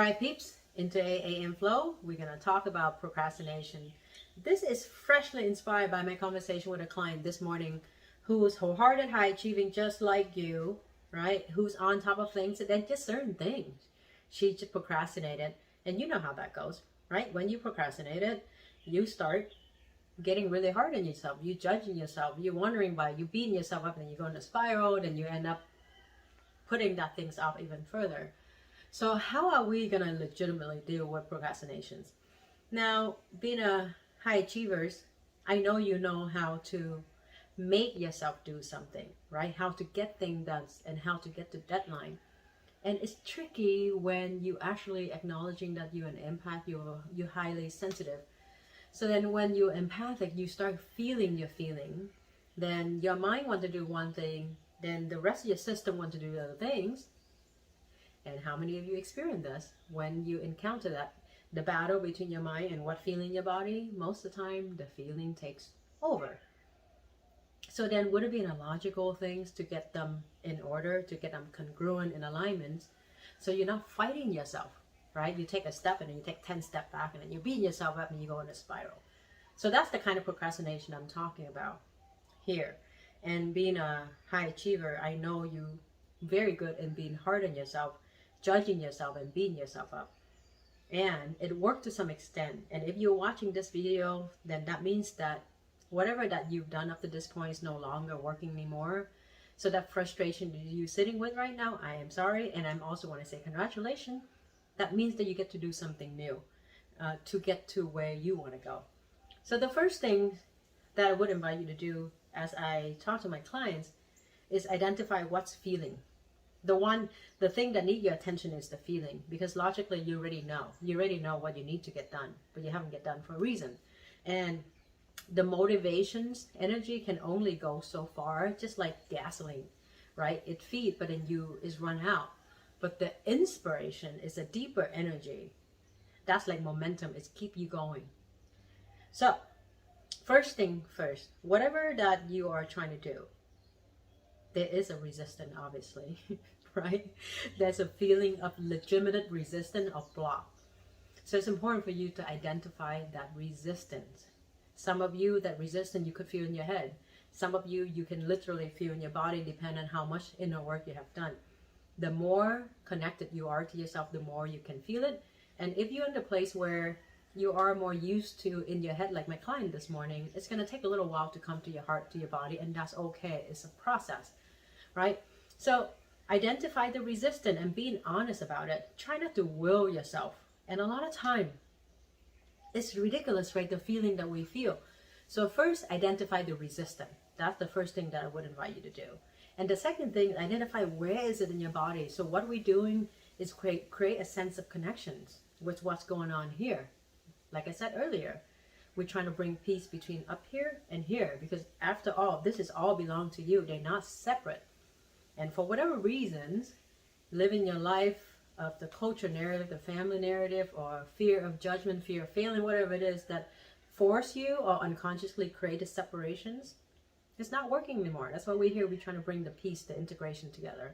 Hi peeps, into AA Flow, we're going to talk about procrastination. This is freshly inspired by my conversation with a client this morning who's wholehearted, high achieving just like you, right? Who's on top of things and then just certain things. She just procrastinated, and you know how that goes, right? When you procrastinated, you start getting really hard on yourself. You judging yourself, you wondering why, you beating yourself up, and you go in a spiral, and you end up putting that things off even further. So how are we going to legitimately deal with procrastinations? Now, being a high achievers, I know you know how to make yourself do something, right? How to get things done and how to get to deadline. And it's tricky when you actually acknowledging that you're an empath, you're highly sensitive. So then when you're empathic, you start feeling your feeling. Then your mind wants to do one thing, then the rest of your system wants to do other things. And how many of you experience this when you encounter that? The battle between your mind and what feeling your body, most of the time the feeling takes over. So then would it be a logical things to get them in order, to get them congruent in alignment, so you're not fighting yourself, right? You take a step and then you take 10 steps back and then you're beating yourself up and you go in a spiral. So that's the kind of procrastination I'm talking about here. And being a high achiever, I know you very good in being hard on yourself, judging yourself and beating yourself up. And it worked to some extent. And if you're watching this video, then that means that whatever that you've done up to this point is no longer working anymore. So that frustration that you're sitting with right now, I am sorry. And I'm also want to say congratulations. That means that you get to do something new to get to where you want to go. So the first thing that I would invite you to do as I talk to my clients is identify what's feeling. The thing that needs your attention is the feeling, because logically you already know what you need to get done, but you haven't get done for a reason. And the motivations, energy can only go so far, just like gasoline, right? It feeds, but then is run out. But the inspiration is a deeper energy. That's like momentum, it's keep you going. So first thing first, whatever that you are trying to do, there is a resistance, obviously, right? There's a feeling of legitimate resistance or block. So it's important for you to identify that resistance. Some of you, that resistance you could feel in your head. Some of you, you can literally feel in your body, depending on how much inner work you have done. The more connected you are to yourself, the more you can feel it. And if you're in the place where you are more used to in your head, like my client this morning, it's going to take a little while to come to your heart, to your body, and that's okay. It's a process, right? So identify the resistance and being honest about it. Try not to will yourself. And a lot of time, it's ridiculous, right? The feeling that we feel. So first, identify the resistance. That's the first thing that I would invite you to do. And the second thing, identify where is it in your body. So what we're doing is create a sense of connections with what's going on here. Like I said earlier, we're trying to bring peace between up here and here, because after all, this is all belong to you. They're not separate. And for whatever reasons, living your life of the culture narrative, the family narrative, or fear of judgment, fear of failing, whatever it is that force you or unconsciously create the separations, it's not working anymore. That's why we're here. We're trying to bring the peace, the integration together.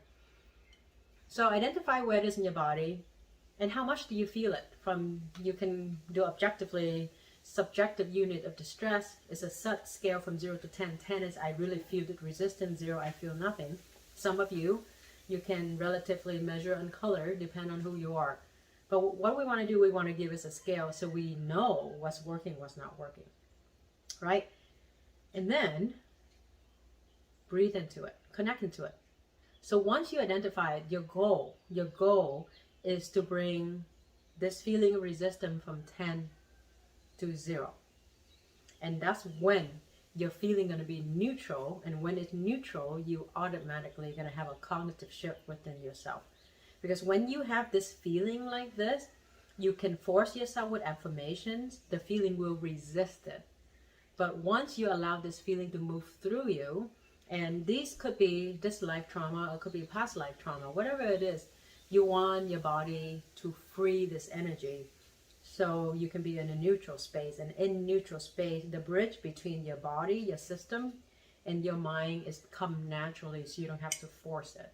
So identify where it is in your body and how much do you feel it. You can do objectively. Subjective unit of distress is a set scale from 0 to 10. 10 is I really feel the resistance, 0 I feel nothing. Some of you can relatively measure on color, depend on who you are. But what we want to do, we want to give us a scale so we know what's working, what's not working, right? And then breathe into it, connect into it. So once you identify your goal is to bring this feeling of resistance from 10 to 0. And that's when your feeling going to be neutral. And when it's neutral, you automatically going to have a cognitive shift within yourself. Because when you have this feeling like this, you can force yourself with affirmations. The feeling will resist it. But once you allow this feeling to move through you, and these could be this life trauma, or it could be past life trauma, whatever it is, you want your body to free this energy so you can be in a neutral space. And in neutral space, the bridge between your body, your system, and your mind is come naturally, so you don't have to force it.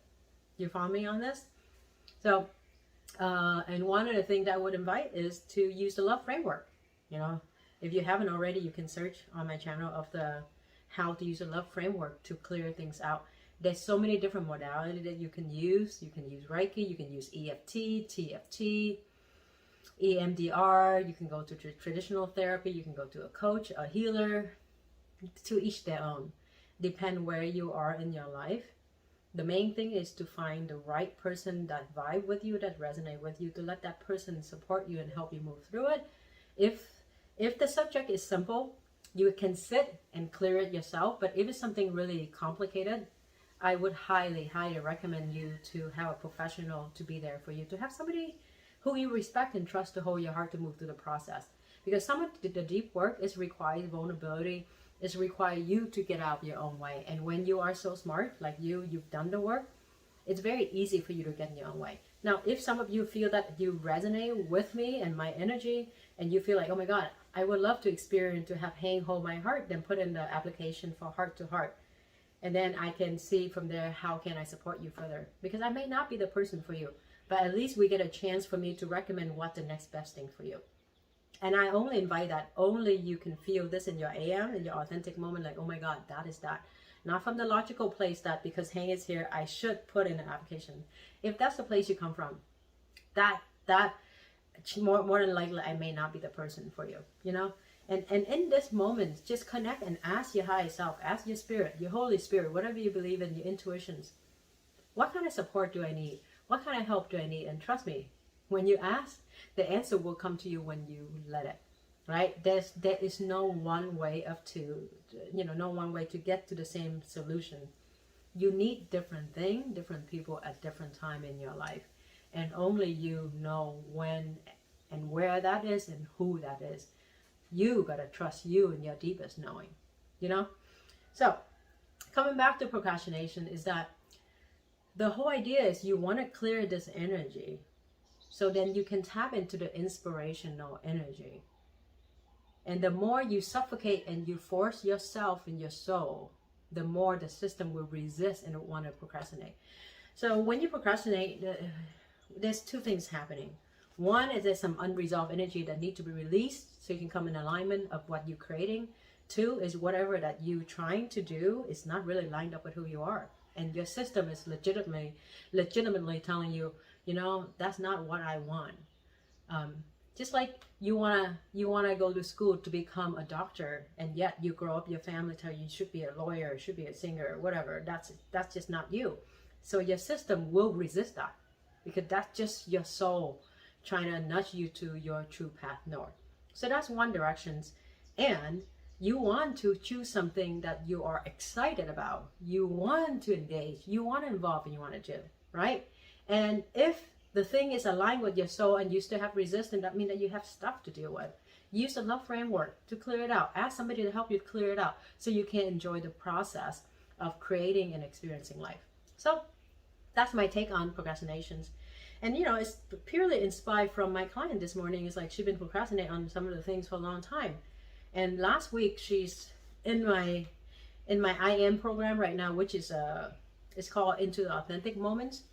You follow me on this? So And one of the things that I would invite is to use the love framework. You know, if you haven't already, you can search on my channel of the how to use a love framework to clear things out. There's so many different modalities that you can use. You can use Reiki, you can use EFT, TFT, EMDR, you can go to traditional therapy, you can go to a coach, a healer, to each their own. Depend where you are in your life. The main thing is to find the right person that vibe with you, that resonate with you, to let that person support you and help you move through it. If the subject is simple, you can sit and clear it yourself. But if it's something really complicated, I would highly, highly recommend you to have a professional to be there for you, to have somebody who you respect and trust to hold your heart to move through the process. Because some of the deep work is required vulnerability, is require you to get out of your own way. And when you are so smart, like you've done the work, it's very easy for you to get in your own way. Now, if some of you feel that you resonate with me and my energy, and you feel like, oh my God, I would love to experience, to have hang hold my heart, then put in the application for heart to heart. And then I can see from there, how can I support you further? Because I may not be the person for you, but at least we get a chance for me to recommend what the next best thing for you. And I only invite that only you can feel this in your AM, in your authentic moment, like, oh my God, that is that. Not from the logical place that because Hang is here, I should put in an application. If that's the place you come from, that more than likely, I may not be the person for you, you know? And in this moment, just connect and ask your higher self, ask your spirit, your Holy Spirit, whatever you believe in, your intuitions. What kind of support do I need? What kind of help do I need? And trust me, when you ask, the answer will come to you when you let it, right? There is no one way no one way to get to the same solution. You need different things, different people at different time in your life. And only you know when and where that is and who that is. You gotta trust you and your deepest knowing, you know? So, coming back to procrastination is that the whole idea is you want to clear this energy so then you can tap into the inspirational energy. And the more you suffocate and you force yourself and your soul, the more the system will resist and want to procrastinate. So when you procrastinate, there's two things happening. One is there's some unresolved energy that need to be released so you can come in alignment of what you're creating. Two is whatever that you're trying to do is not really lined up with who you are. And your system is legitimately telling you, you know, that's not what I want. Just like you wanna go to school to become a doctor, and yet you grow up, your family tell you should be a lawyer, should be a singer, whatever. That's just not you. So your system will resist that, because that's just your soul trying to nudge you to your true path north. So that's one direction. And you want to choose something that you are excited about. You want to engage, you want to involve, and you want to do, right? And if the thing is aligned with your soul and you still have resistance, that means that you have stuff to deal with. Use the love framework to clear it out. Ask somebody to help you clear it out so you can enjoy the process of creating and experiencing life. So that's my take on procrastinations. And you know, it's purely inspired from my client this morning. It's like she's been procrastinating on some of the things for a long time. And last week she's in my IM program right now, which is it's called Into the Authentic Moments.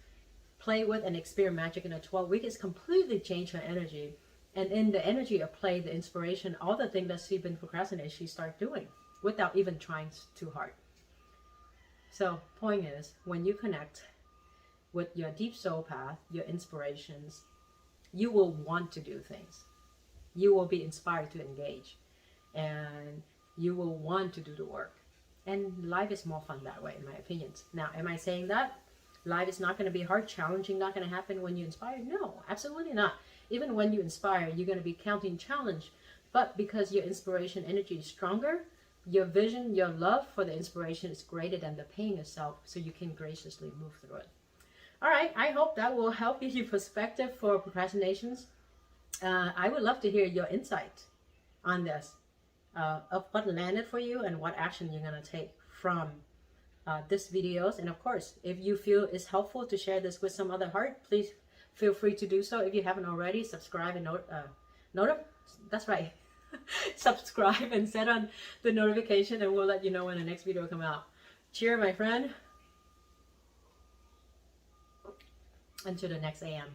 Play with and experience magic in a 12-week. It's completely changed her energy. And in the energy of play, the inspiration, all the things that she's been procrastinating, she started doing without even trying too hard. So point is, when you connect with your deep soul path, your inspirations, you will want to do things. You will be inspired to engage. And you will want to do the work. And life is more fun that way, in my opinions. Now, am I saying that life is not going to be hard, challenging, not going to happen when you inspire? No, absolutely not. Even when you inspire, you're going to be counting challenge. But because your inspiration energy is stronger, your vision, your love for the inspiration is greater than the pain itself, so you can graciously move through it. All right, I hope that will help you perspective for procrastinations. I would love to hear your insight on this. Of what landed for you and what action you're going to take from this videos. And of course, if you feel it's helpful to share this with some other heart, please feel free to do so. If you haven't already, subscribe and that's right. Subscribe and set on the notification, and we'll let you know when the next video will come out. Cheer, my friend. Until the next AM.